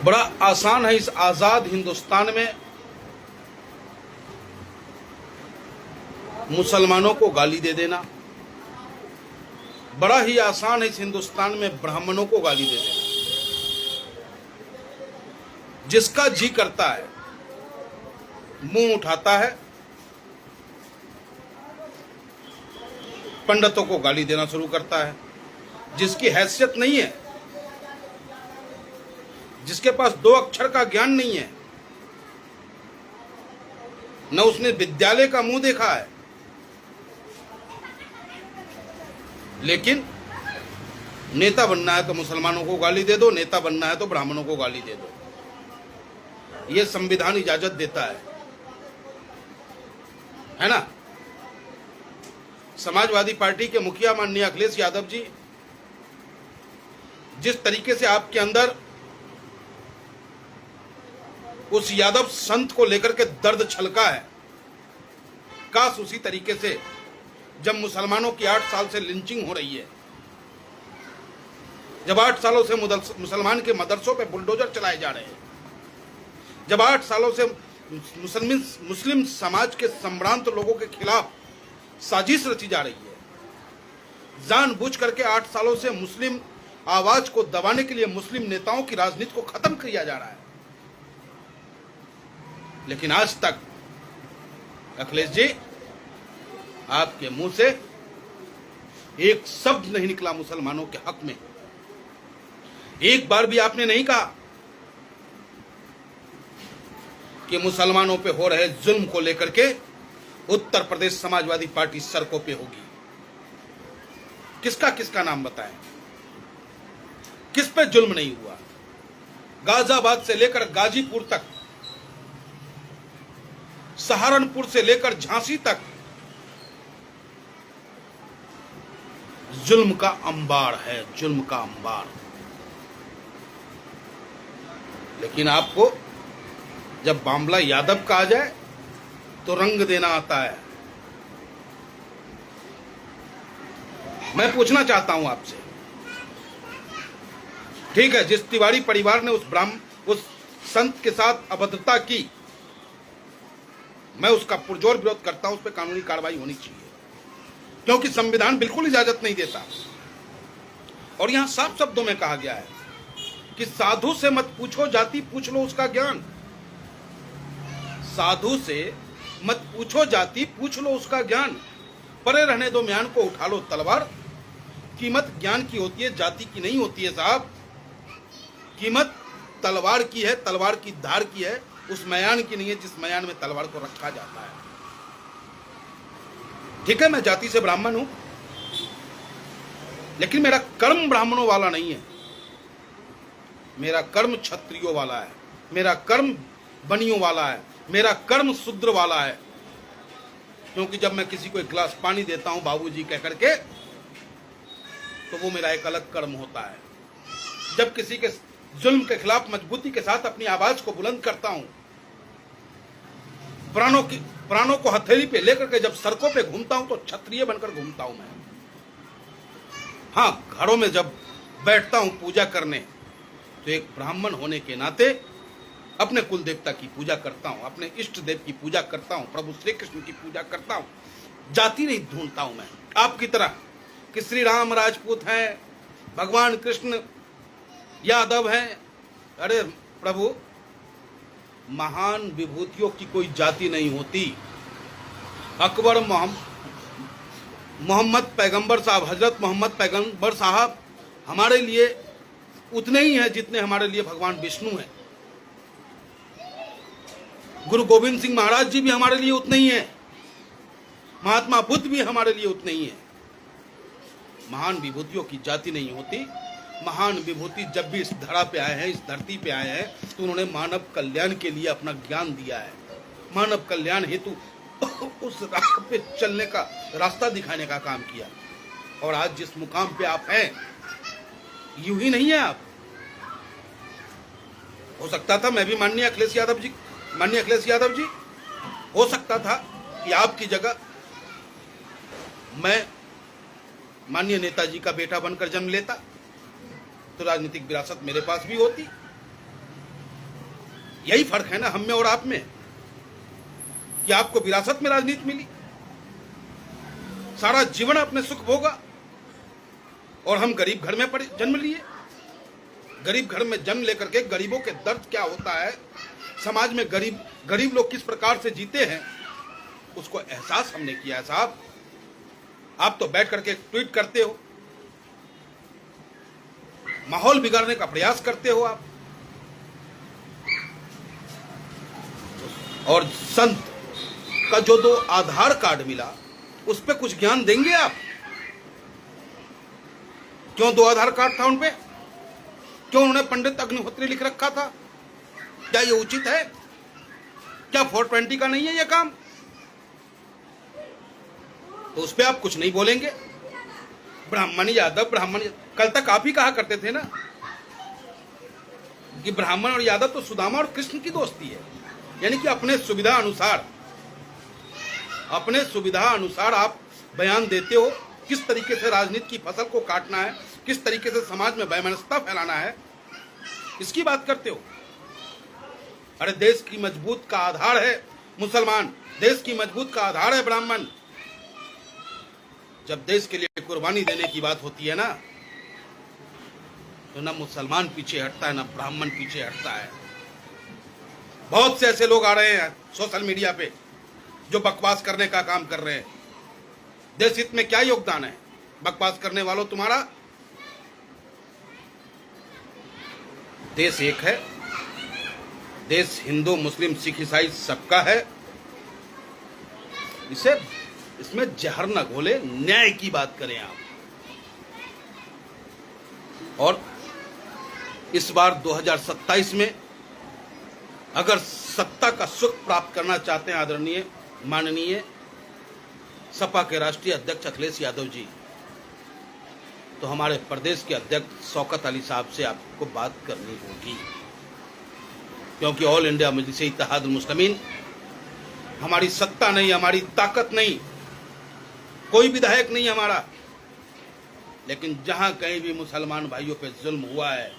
बड़ा आसान है इस आजाद हिंदुस्तान में मुसलमानों को गाली दे देना। बड़ा ही आसान है इस हिंदुस्तान में ब्राह्मणों को गाली दे देना। जिसका जी करता है मुंह उठाता है, पंडितों को गाली देना शुरू करता है। जिसकी हैसियत नहीं है, जिसके पास दो अक्षर का ज्ञान नहीं है, न उसने विद्यालय का मुंह देखा है, लेकिन नेता बनना है तो मुसलमानों को गाली दे दो, नेता बनना है तो ब्राह्मणों को गाली दे दो। यह संविधान इजाजत देता है ना। समाजवादी पार्टी के मुखिया माननीय अखिलेश यादव जी, जिस तरीके से आपके अंदर उस यादव संत को लेकर के दर्द छलका है, काश उसी तरीके से जब मुसलमानों की 8 साल से लिंचिंग हो रही है, जब 8 सालों से मुसलमान के मदरसों पे बुलडोजर चलाए जा रहे हैं, जब 8 सालों से मुस्लिम समाज के संभ्रांत लोगों के खिलाफ साजिश रची जा रही है, जानबूझ करके 8 सालों से मुस्लिम आवाज को दबाने के लिए मुस्लिम नेताओं की राजनीति को खत्म किया जा रहा है, लेकिन आज तक अखिलेश जी आपके मुंह से एक शब्द नहीं निकला मुसलमानों के हक में। एक बार भी आपने नहीं कहा कि मुसलमानों पे हो रहे जुल्म को लेकर के उत्तर प्रदेश समाजवादी पार्टी सड़कों पे होगी। किसका किसका नाम बताएं, किस पे जुल्म नहीं हुआ। गाजियाबाद से लेकर गाजीपुर तक, सहारनपुर से लेकर झांसी तक जुल्म का अंबार है, जुल्म का अंबार। लेकिन आपको जब बामला यादव का आ जाए तो रंग देना आता है। मैं पूछना चाहता हूं आपसे, ठीक है, जिस तिवारी परिवार ने उस संत के साथ अभद्रता की, मैं उसका पुरजोर विरोध करता हूं, उस पर कानूनी कार्रवाई होनी चाहिए, क्योंकि संविधान बिल्कुल इजाजत नहीं देता। और यहां साफ शब्दों में कहा गया है कि साधु से मत पूछो जाति, पूछ लो उसका ज्ञान। साधु से मत पूछो जाति, पूछ लो उसका ज्ञान। परे रहने दो म्यान को, उठा लो तलवार। कीमत ज्ञान की होती है, जाति की नहीं होती है साहब। कीमत तलवार की है, तलवार की धार की है, उस मयान की नहीं है जिस मयान में तलवार को रखा जाता है। ठीक है, मैं जाति से ब्राह्मण हूं, लेकिन मेरा कर्म ब्राह्मणों वाला नहीं है, मेरा कर्म क्षत्रियों वाला है, मेरा कर्म बनियों वाला है, मेरा कर्म शूद्र वाला है। क्योंकि जब मैं किसी को एक गिलास पानी देता हूं बाबूजी कह करके, तो वो मेरा एक अलग कर्म होता है। जब किसी के जुल्म के खिलाफ मजबूती के साथ अपनी आवाज को बुलंद करता हूं, प्राणों को हथेली पे लेकर के जब सड़कों पे घूमता हूं, तो क्षत्रिय बनकर घूमता हूं मैं। हां, घरों में जब बैठता हूं पूजा करने, तो एक ब्राह्मण होने के नाते अपने कुल देवता की पूजा करता हूं, अपने इष्ट देव की पूजा करता हूं, प्रभु श्री कृष्ण की पूजा करता हूं। जाति नहीं ढूंढता हूं मैं आपकी तरह कि श्री राम राजपूत हैं, भगवान कृष्ण यादव हैं। अरे प्रभु, महान विभूतियों की कोई जाति नहीं होती। अकबर मोहम्मद पैगंबर साहब, हजरत मोहम्मद पैगंबर साहब हमारे लिए उतने ही हैं जितने हमारे लिए भगवान विष्णु हैं। गुरु गोविंद सिंह महाराज जी भी हमारे लिए उतने ही हैं, महात्मा बुद्ध भी हमारे लिए उतने ही हैं। महान विभूतियों की जाति नहीं होती। महान विभूति जब भी इस धरा पे आए हैं, इस धरती पे आए हैं, तो उन्होंने मानव कल्याण के लिए अपना ज्ञान दिया है, मानव कल्याण हेतु उस राह पे चलने का रास्ता दिखाने का काम किया। और आज जिस मुकाम पे आप हैं, यूं ही नहीं है आप। हो सकता था मैं भी माननीय अखिलेश यादव जी, हो सकता था कि आपकी जगह मैं माननीय नेताजी का बेटा बनकर जन्म लेता, तो राजनीतिक विरासत मेरे पास भी होती। यही फर्क है ना हम में और आप में, कि आपको विरासत में राजनीति मिली, सारा जीवन आपने सुख भोगा, और हम गरीब घर में जन्म लिए। गरीब घर में जन्म लेकर के गरीबों के दर्द क्या होता है, समाज में गरीब लोग किस प्रकार से जीते हैं, उसको एहसास हमने किया है साहब। आप तो बैठ करके ट्वीट करते हो, माहौल बिगाड़ने का प्रयास करते हो आप, और संत का जो 2 आधार कार्ड मिला उस पे कुछ ज्ञान देंगे आप? क्यों 2 आधार कार्ड था उन पे? क्यों उन्होंने पंडित अग्निहोत्री लिख रखा था? क्या ये उचित है? क्या 420 का नहीं है ये काम? तो उस पे आप कुछ नहीं बोलेंगे। ब्राह्मण यादव, कल तक आप ही कहा करते थे ना कि ब्राह्मण और यादव तो सुदामा और कृष्ण की दोस्ती है। यानी कि अपने सुविधा अनुसार आप बयान देते हो किस तरीके से राजनीति की फसल को काटना है, किस तरीके से समाज में वैमनस्यता फैलाना है, इसकी बात करते हो। अरे देश की मजबूत का आधार है मुसलमान, देश की मजबूत का आधार है ब्राह्मण। जब देश के लिए कुर्बानी देने की बात होती है ना, तो ना मुसलमान पीछे हटता है, ना ब्राह्मण पीछे हटता है। बहुत से ऐसे लोग आ रहे हैं सोशल मीडिया पे जो बकवास करने का काम कर रहे हैं। देश हित में क्या योगदान है बकवास करने वालों तुम्हारा? देश एक है, देश हिंदू मुस्लिम सिख ईसाई सबका है। इसमें जहर न घोले, न्याय की बात करें आप। और इस बार 2027 में अगर सत्ता का सुख प्राप्त करना चाहते हैं आदरणीय माननीय सपा के राष्ट्रीय अध्यक्ष अखिलेश यादव जी, तो हमारे प्रदेश के अध्यक्ष शौकत अली साहब से आपको बात करनी होगी। क्योंकि ऑल इंडिया मजलिस इत्तेहादुल मुस्लिमीन हमारी सत्ता नहीं, हमारी ताकत नहीं, कोई विधायक नहीं हमारा, लेकिन जहां कहीं भी मुसलमान भाइयों पे जुल्म हुआ है,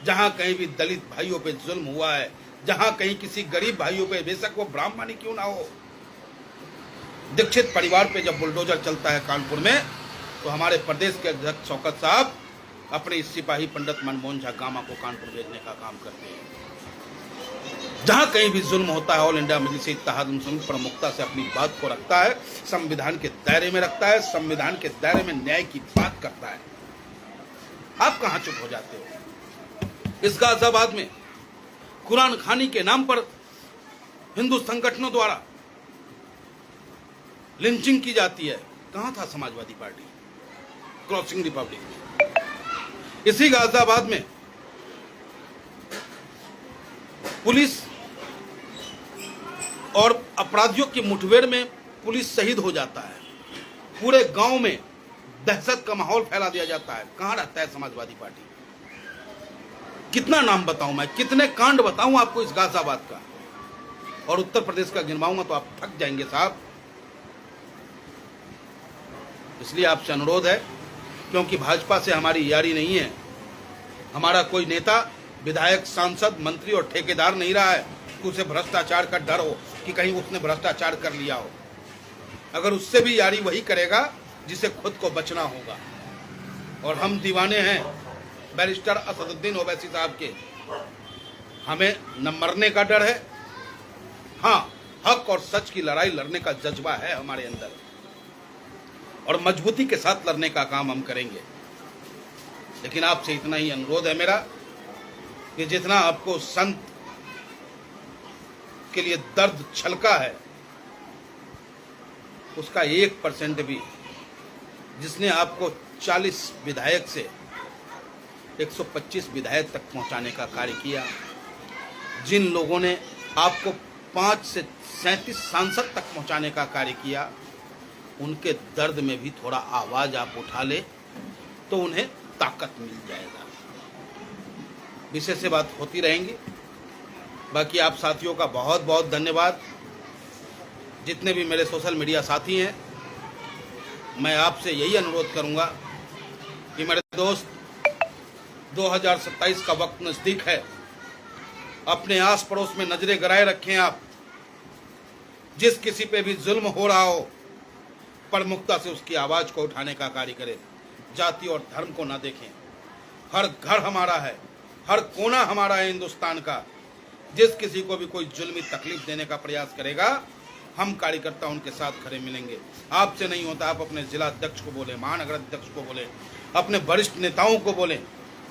जहां कहीं भी दलित भाइयों पे जुल्म हुआ है, जहां कहीं किसी गरीब भाइयों पे, बेशक वो ब्राह्मण ही क्यों ना हो, दीक्षित परिवार पे जब बुलडोजर चलता है कानपुर में, तो हमारे प्रदेश के अध्यक्ष शौकत साहब अपने सिपाही पंडित मनमोहन झा गामा को कानपुर भेजने का काम करते हैं। जहां कहीं भी जुल्म होता है ऑल इंडिया मजलिस इत्तेहादुल मुस्लिमीन प्रमुखता से अपनी बात को रखता है, संविधान के दायरे में रखता है, संविधान के दायरे में न्याय की बात करता है। आप कहां चुप हो जाते हो? इस गाजियाबाद में कुरान खानी के नाम पर हिंदू संगठनों द्वारा लिंचिंग की जाती है। कहां था समाजवादी पार्टी? क्रॉसिंग रिपब्लिक में। इसी गाजियाबाद में पुलिस और अपराधियों की मुठभेड़ में पुलिस शहीद हो जाता है, पूरे गांव में दहशत का माहौल फैला दिया जाता है। कहां रहता है समाजवादी पार्टी? कितना नाम बताऊं मैं, कितने कांड बताऊं आपको इस गाजियाबाद का, और उत्तर प्रदेश का गिनवाऊंगा तो आप थक जाएंगे साहब। इसलिए आपसे अनुरोध है, क्योंकि भाजपा से हमारी यारी नहीं है, हमारा कोई नेता विधायक सांसद मंत्री और ठेकेदार नहीं रहा है कि उसे भ्रष्टाचार का डर हो कि कहीं उसने भ्रष्टाचार कर लिया हो। अगर उससे भी यारी वही करेगा जिसे खुद को बचना होगा। और हम दीवाने हैं बैरिस्टर असदुद्दीन ओवैसी साहब के। हमें न मरने का डर है, हाँ हक और सच की लड़ाई लड़ने का जज्बा है हमारे अंदर, और मजबूती के साथ लड़ने का काम हम करेंगे। लेकिन आपसे इतना ही अनुरोध है मेरा कि जितना आपको संत के लिए दर्द छलका है, उसका 1% भी, जिसने आपको 40 विधायक से 125 विधायक तक पहुंचाने का कार्य किया, जिन लोगों ने आपको 5 से 37 सांसद तक पहुंचाने का कार्य किया, उनके दर्द में भी थोड़ा आवाज आप उठा ले तो उन्हें ताकत मिल जाएगा। विषय से बात होती रहेंगी। बाकी आप साथियों का बहुत बहुत धन्यवाद। जितने भी मेरे सोशल मीडिया साथी हैं, मैं आपसे यही अनुरोध करूंगा कि मेरे दोस्त 2027 का वक्त नज़दीक है। अपने आस पड़ोस में नजरें गड़ाए रखें आप। जिस किसी पे भी जुल्म हो रहा हो, प्रमुखता से उसकी आवाज को उठाने का कार्य करें। जाति और धर्म को ना देखें। हर घर हमारा है, हर कोना हमारा है हिंदुस्तान का। जिस किसी को भी कोई जुल्मी तकलीफ देने का प्रयास करेगा, हम कार्यकर्ता उनके साथ खड़े मिलेंगे। आपसे नहीं होता, आप अपने जिला अध्यक्ष को बोले, महानगर अध्यक्ष को बोले, अपने वरिष्ठ नेताओं को बोले।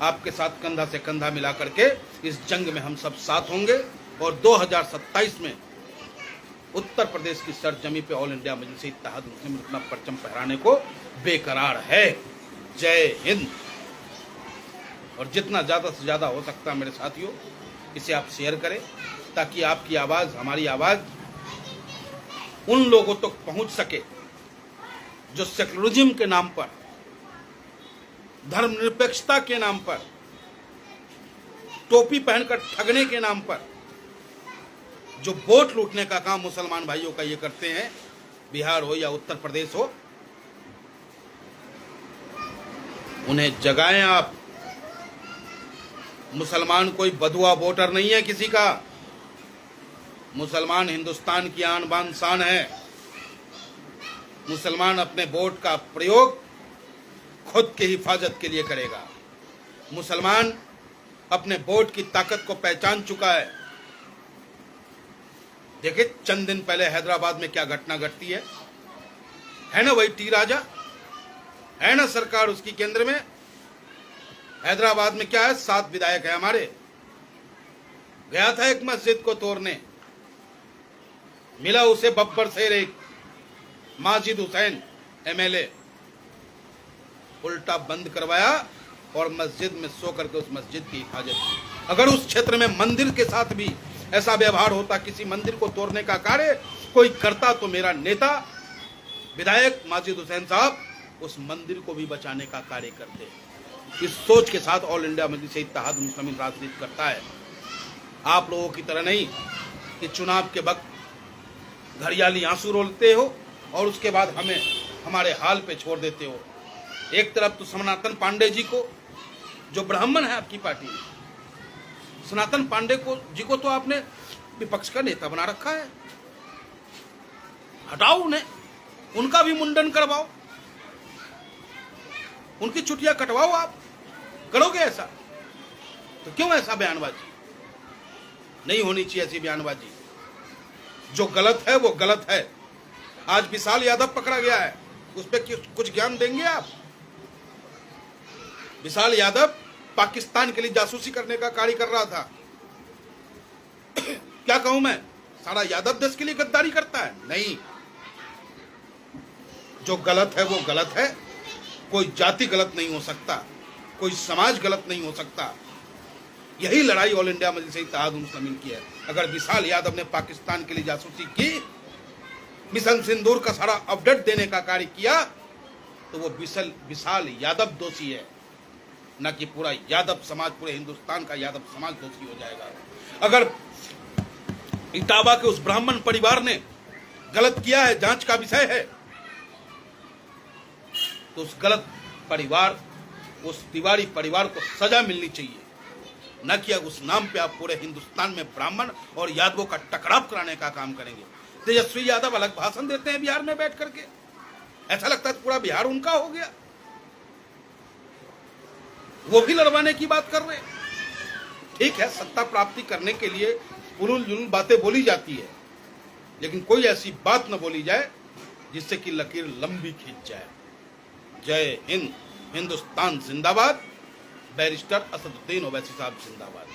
आपके साथ कंधा से कंधा मिला करके इस जंग में हम सब साथ होंगे और 2027 में उत्तर प्रदेश की सरजमी पे ऑल इंडिया मजलिस इत्तेहाद मुस्लिम अपना परचम फहराने को बेकरार है। जय हिंद। और जितना ज़्यादा से ज़्यादा हो सकता है मेरे साथियों, इसे आप शेयर करें ताकि आपकी आवाज़, हमारी आवाज़ उन लोगों तक पहुंच सके जो सेकुलरिज्म के नाम पर, धर्मनिरपेक्षता के नाम पर, टोपी पहनकर ठगने के नाम पर जो वोट लूटने का काम मुसलमान भाइयों का ये करते हैं, बिहार हो या उत्तर प्रदेश हो, उन्हें जगाएं आप। मुसलमान कोई बदुआ वोटर नहीं है किसी का। मुसलमान हिंदुस्तान की आन बान शान है। मुसलमान अपने वोट का प्रयोग खुद की हिफाजत के लिए करेगा। मुसलमान अपने वोट की ताकत को पहचान चुका है। देखिए चंद दिन पहले हैदराबाद में क्या घटना घटती है ना, वही टी राजा है ना सरकार उसकी केंद्र में। हैदराबाद में क्या है, 7 विधायक है हमारे। गया था एक मस्जिद को तोड़ने, मिला उसे बब्बर शेर एक माजिद हुसैन एमएलए, उल्टा बंद करवाया और मस्जिद में सो करके उस मस्जिद की हिफाजत की। अगर उस क्षेत्र में मंदिर के साथ भी ऐसा व्यवहार होता, किसी मंदिर को तोड़ने का कार्य कोई करता, तो मेरा नेता विधायक माजिद हुसैन साहब उस मंदिर को भी बचाने का कार्य करते। इस सोच के साथ ऑल इंडिया मजलिस इत्तेहाद मुस्लिमीन राजनीति करता है। आप लोगों की तरह नहीं कि चुनाव के वक्त घड़ियाली आंसू रोलते हो और उसके बाद हमें हमारे हाल पे छोड़ देते हो। एक तरफ तो सनातन पांडे जी को, जो ब्राह्मण है आपकी पार्टी में, सनातन पांडे को जी को तो आपने विपक्ष का नेता बना रखा है। हटाओ उन्हें, उनका भी मुंडन करवाओ, उनकी छुट्टियां कटवाओ। आप करोगे ऐसा तो क्यों ऐसा बयानबाजी? नहीं होनी चाहिए ऐसी बयानबाजी। जो गलत है वो गलत है। आज विशाल यादव पकड़ा गया है, उस पर कुछ ज्ञान देंगे आप? विशाल यादव पाकिस्तान के लिए जासूसी करने का कार्य कर रहा था। क्या कहूं मैं, सारा यादव देश के लिए गद्दारी करता है? नहीं। जो गलत है वो गलत है। कोई जाति गलत नहीं हो सकता, कोई समाज गलत नहीं हो सकता। यही लड़ाई ऑल इंडिया मजलिस इत्तेहाद मुस्लिमीन की है। अगर विशाल यादव ने पाकिस्तान के लिए जासूसी की, मिशन सिंदूर का सारा अपडेट देने का कार्य किया, तो वो विशाल यादव दोषी है, न कि पूरा यादव समाज, पूरे हिंदुस्तान का यादव समाज दोषी हो जाएगा। अगर इटावा के उस ब्राह्मण परिवार ने गलत किया है, जांच का विषय है, तो उस गलत परिवार, उस तिवारी परिवार को सजा मिलनी चाहिए, न कि उस नाम पे आप पूरे हिंदुस्तान में ब्राह्मण और यादवों का टकराव कराने का काम करेंगे। तेजस्वी यादव अलग भाषण देते हैं बिहार में बैठ करके, ऐसा लगता है पूरा बिहार उनका हो गया। वो भी लड़वाने की बात कर रहे हैं। ठीक है, सत्ता प्राप्ति करने के लिए उलूल जुलूल बातें बोली जाती है, लेकिन कोई ऐसी बात न बोली जाए जिससे कि लकीर लंबी खींच जाए। जय हिंद। हिंदुस्तान जिंदाबाद। बैरिस्टर असदुद्दीन ओवैसी साहब जिंदाबाद।